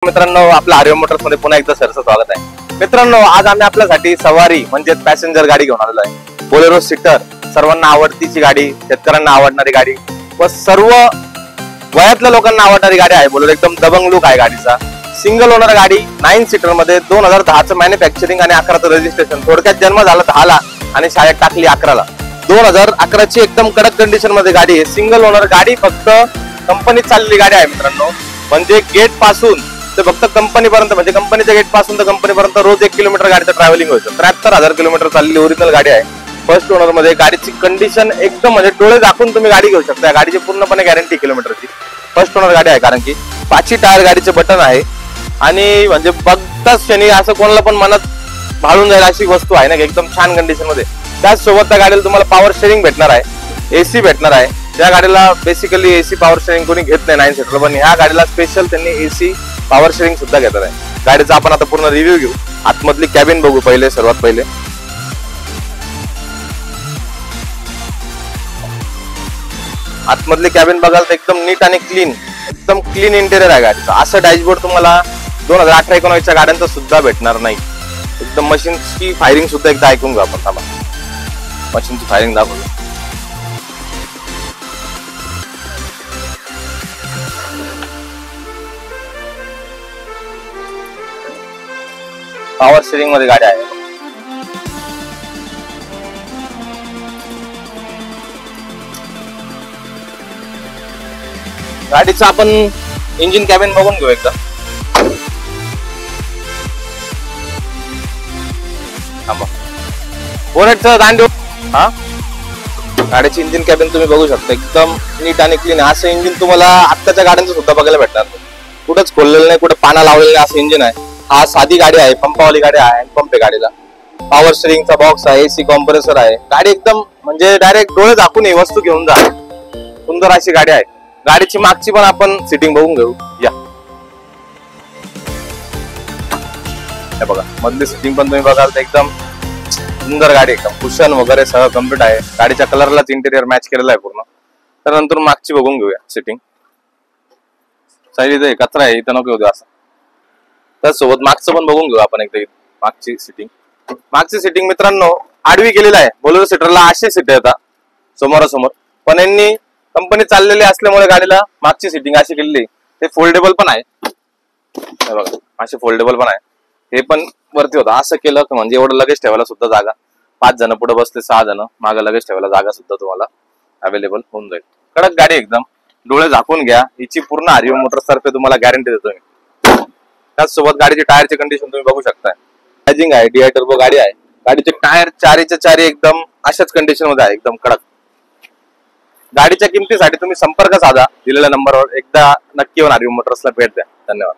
मित्रांनो, आपल्या आर्यन मोटर्स मध्ये पुन्हा एकदा सरचं स्वागत आहे। मित्रांनो, आज आम्ही आपल्यासाठी सवारी म्हणजे पॅसेंजर गाडी घेऊन आलेलो आहे। बोलेरो सीटर, सर्वांना आवडतीची गाडी, शेतकऱ्यांना आवडणारी गाडी व सर्व वयातल्या लोकांना आवडणारी गाडी आहे। बोलेरो एकदम दबंग लुक आहे गाडीचा। सिंगल ओनर गाडी, 9 सीटर मध्ये 2010 मॅन्युफॅक्चरिंग आणि 11 रजिस्ट्रेशन। थोडक्यात जन्म झाला 10 ला आणि शाळेत टाकली 11 ला। 2011 ची एकदम कडक कंडिशन मध्ये गाडी आहे। सिंगल ओनर गाडी, फक्त कंपनीत चाललेली गाडी आहे मित्रांनो। म्हणजे गेट पासून तर फक्त कंपनी पर्यंत, म्हणजे कंपनीच्या गेट पासून तर कंपनी पर्यंत रोज 1 किलोमीटर गाडीचं ट्रॅव्हलिंग होतं। 73,000 किलोमीटर चाललेली ओरिजिनल गाडी आहे। फर्स्ट ओनर मध्ये गाडीची कंडिशन एकदम म्हणजे डोळे दाखवून तुम्ही गाडी घेऊ शकता। गाडीची पूर्णपणे गॅरंटी किलोमीटरची फर्स्ट ओनर गाडी आहे, कारण की 5 टायर गाडीचे बटन आहे आणि म्हणजे बघताच क्षणी असं कोणाला पण मनात भाळून जाईल अशी वस्तू आहे ना, एकदम छान कंडिशन मध्ये। त्याचसोबत त्या गाडीला तुम्हाला पॉवर स्टेअरिंग भेटणार आहे, एसी भेटणार आहे। त्या गाडीला बेसिकली एसी पॉवर स्टेअरिंग कोणी घेत नाही 9 सीटर, पण ह्या गाडीला स्पेशल त्यांनी एसी पॉवर स्टेअरिंग सुद्धा घेतलं आहे। गाडीचा आपण आता पूर्ण रिव्ह्यू घेऊ। आतमधली कॅबिन बघू पहिले, सर्वात पहिले आतमधली कॅबिन बघाल तर एकदम नीट आणि क्लीन, एकदम क्लीन इंटेरियर आहे गाडीचा। असं डॅशबोर्ड तुम्हाला 2018-19 गाड्यांचा सुद्धा भेटणार नाही। एकदम मशीनची फायरिंग सुद्धा एकदा ऐकून घेऊ आपण। थांबा, मशीनची फायरिंग दाखवू। पॉवर स्टीअरिंग मध्ये गाडी आहे। गाडीचं आपण इंजिन कॅबिन बघून घेऊ एकदा। बोनेटचं दांडू, हा गाडीची इंजिन कॅबिन तुम्ही बघू शकता, एकदम नीट आणि क्लीन। असं इंजिन तुम्हाला आत्ताच्या गाड्यांचं सुद्धा बघायला भेटणार नाही। कुठंच खोललेलं नाही, कुठे पाना लावलेलं नाही, असं इंजिन आहे। हा साधी गाडी आहे, पंपावाली गाडी आहे, पंप आहे गाडीला। पॉवर स्टीअरिंगचा बॉक्स आहे, एसी कॉम्प्रेसर आहे। गाडी एकदम म्हणजे डायरेक्ट डोळे झाकून ही वस्तू घेऊन जा, सुंदर अशी गाडी आहे। गाडीची मागची पण आपण सिटिंग बघून घेऊ या। हे बघा, मधली सिटिंग पण तुम्ही बघाल तर एकदम सुंदर गाडी, एकदम कुशन वगैरे सगळं कम्प्लीट आहे। गाडीच्या कलरलाच इंटेरियर मॅच केलेला आहे पूर्ण। त्यानंतर मागची बघून घेऊया सिटिंग। साईड कचरा आहे, इथं नको होतं असं। त्यासोबत मागचं पण बघून घेऊ आपण एकदा। मागची सिटिंग मित्रांनो आडवी केलेला आहे। बोलेरो सीटरला असे सीट येतात समोरासमोर, पण यांनी कंपनी चाललेली असल्यामुळे गाडीला मागची सिटिंग अशी केलेली। ते फोल्डेबल पण आहे, हे बघा असे फोल्डेबल पण आहे। हे पण वरती होतं, असं केलं की म्हणजे एवढं लगेच ठेवायला सुद्धा जागा, 5 जण पुढे बसते, 6 जण मागे लगेच ठेवायला जागा सुद्धा तुम्हाला अवेलेबल होऊन जाईल। कडक गाडी एकदम, डोळे झाकून घ्या। हिची पूर्ण आर्यन मोटर्स तर्फे तुम्हाला गॅरंटी देतो मी। त्याचसोबत गाडीची टायरची कंडिशन तुम्ही बघू शकता, चार्जिंग आहे, DI टर्बो गाडी आहे। गाडीचे टायर 4च्या एकदम अशाच कंडिशन मध्ये आहे, एकदम कडक। गाडीच्या किमतीसाठी तुम्ही संपर्क साधा दिलेल्या नंबरवर। एकदा नक्की येऊन आर्यन मोटर्सला भेट द्या। धन्यवाद।